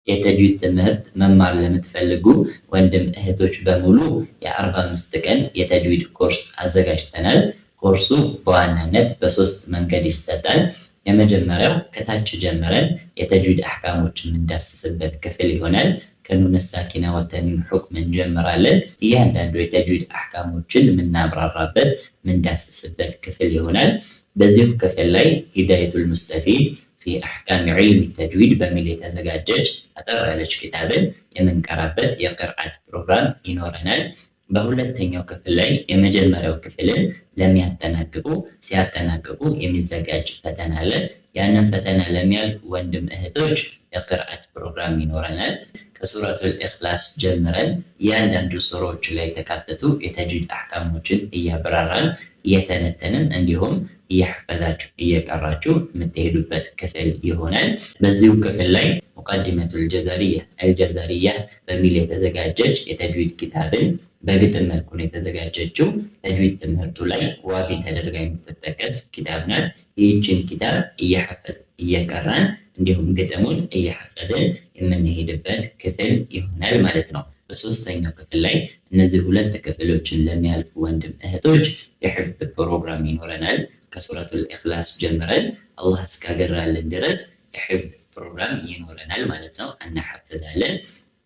የተጅዊድ ትምህርት መማር ለምትፈልጉ ወንድም እህቶች በሙሉ የ45 ቀን የተጅዊድ ኮርስ አዘጋጅተናል። ኮርሱ በዋናነት በሶስት መንገድ ይሰጣል። የመጀመሪያው ከታች ጀምረን የተጅዊድ አህካሞችን የምንዳስስበት ክፍል ይሆናል። ከኑን ሳኪና ወተንዊን ሁክም እንጀምራለን። እያንዳንዱ የተጅዊድ አህካሞችን የምናብራራበት የምንዳስስበት ክፍል ይሆናል። በዚሁ ክፍል ላይ ሂዳየቱል ሙስተፊድ ፊ አሕካም ዒልሚ ተጅዊድ በሚል የተዘጋጀች አጠር ያለች ኪታብን የምንቀራበት የቅርአት ፕሮግራም ይኖረናል። በሁለተኛው ክፍል ላይ የመጀመሪያው ክፍልን ለሚያጠናቅቁ ሲያጠናቅቁ የሚዘጋጅ ፈተና አለ። ያንን ፈተና ለሚያልፉ ወንድም እህቶች የቅርአት ፕሮግራም ይኖረናል። ከሱረቱል ኢኽላስ ጀምረን እያንዳንዱ ሱራዎች ላይ የተካተቱ የተጅዊድ አህካሞችን እያብራራን እየተነተንን እንዲሁም እያሐፈዛችሁ እየቀራችሁ የምትሄዱበት ክፍል ይሆናል። በዚሁ ክፍል ላይ ሙቀዲመቱል አልጀዘሪያ በሚል የተዘጋጀች የተጅዊድ ኪታብን በግጥም መልኩ ነው የተዘጋጀችው። ተጅዊድ ትምህርቱ ላይ ዋቢ ተደርጋ የምትጠቀስ ኪታብ ናት። ይህችን ኪታብ እያሐፈዝ እየቀራን እንዲሁም ግጥሙን እያሐፈዝን የምንሄድበት ክፍል ይሆናል ማለት ነው። በሶስተኛው ክፍል ላይ እነዚህ ሁለት ክፍሎችን ለሚያልፉ ወንድም እህቶች የሕፍዝ ፕሮግራም ይኖረናል። ከሱረቱል ኢኽላስ ጀምረን አላህ እስካገራልን ድረስ የሕፍዝ ፕሮግራም ይኖረናል ማለት ነው። እናሐፍዛለን።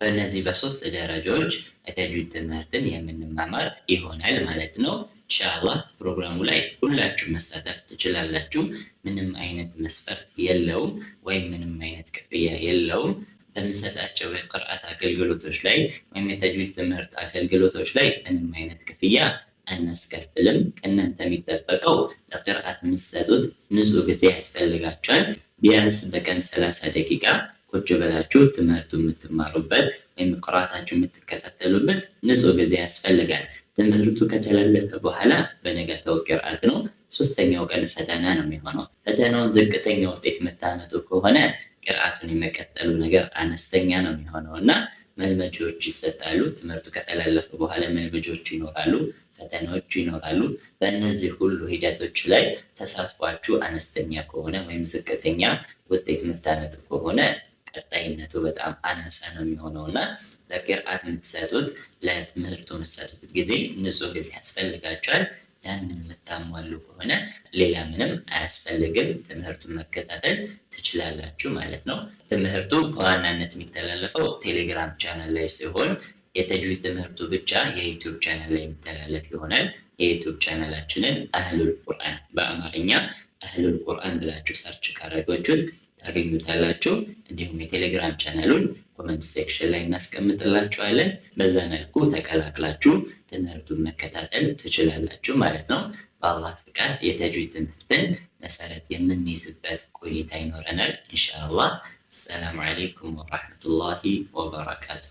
በእነዚህ በሶስት ደረጃዎች የተጅዊድ ትምህርትን የምንማማር ይሆናል ማለት ነው። ኢንሻአላህ ፕሮግራሙ ላይ ሁላችሁ መሳተፍ ትችላላችሁ። ምንም አይነት መስፈርት የለውም ወይም ምንም አይነት ክፍያ የለውም። በምሰጣቸው የቅርአት አገልግሎቶች ላይ ወይም የተጅዊድ ትምህርት አገልግሎቶች ላይ ምንም አይነት ክፍያ አናስከፍልም። ከእናንተ የሚጠበቀው ለቅርአት የምትሰጡት ንጹህ ጊዜ ያስፈልጋችኋል። ቢያንስ በቀን 30 ደቂቃ ቁጭ ብላችሁ ትምህርቱ የምትማሩበት ወይም ቅርአታችሁ የምትከታተሉበት ንጹህ ጊዜ ያስፈልጋል። ትምህርቱ ከተላለፈ በኋላ በነጋታው ቅርአት ነው። ሶስተኛው ቀን ፈተና ነው የሚሆነው። ፈተናውን ዝቅተኛ ውጤት የምታመጡ ከሆነ ቅርአቱን የመቀጠሉ ነገር አነስተኛ ነው የሚሆነው እና መልመጃዎች ይሰጣሉ። ትምህርቱ ከተላለፈ በኋላ መልመጃዎች ይኖራሉ፣ ፈተናዎች ይኖራሉ። በእነዚህ ሁሉ ሂደቶች ላይ ተሳትፏችሁ አነስተኛ ከሆነ ወይም ዝቅተኛ ውጤት የምታመጡ ከሆነ ቀጣይነቱ በጣም አነሳ ነው የሚሆነው እና ለቅርአት የምትሰጡት ለትምህርቱ የምትሰጡት ጊዜ ንጹህ ጊዜ ያስፈልጋችኋል። ያንን የምታሟሉ ከሆነ ሌላ ምንም አያስፈልግም። ትምህርቱን መከታተል ትችላላችሁ ማለት ነው። ትምህርቱ በዋናነት የሚተላለፈው ቴሌግራም ቻናል ላይ ሲሆን የተጅዊድ ትምህርቱ ብቻ የዩቲዩብ ቻናል ላይ የሚተላለፍ ይሆናል። የዩቲዩብ ቻናላችንን አህሉል ቁርአን በአማርኛ አህሉል ቁርአን ብላችሁ ሰርች ካረጋችሁት ታገኙታላችሁ። እንዲሁም የቴሌግራም ቻናሉን ኮመንት ሴክሽን ላይ እናስቀምጥላችኋለን። በዛ መልኩ ተቀላቅላችሁ ትምህርቱን መከታተል ትችላላችሁ ማለት ነው። በአላህ ፍቃድ የተጅዊድ ትምህርትን መሰረት የምንይዝበት ቆይታ ይኖረናል ኢንሻአላህ። ሰላም አለይኩም ወራህመቱላሂ ወበረካቱ።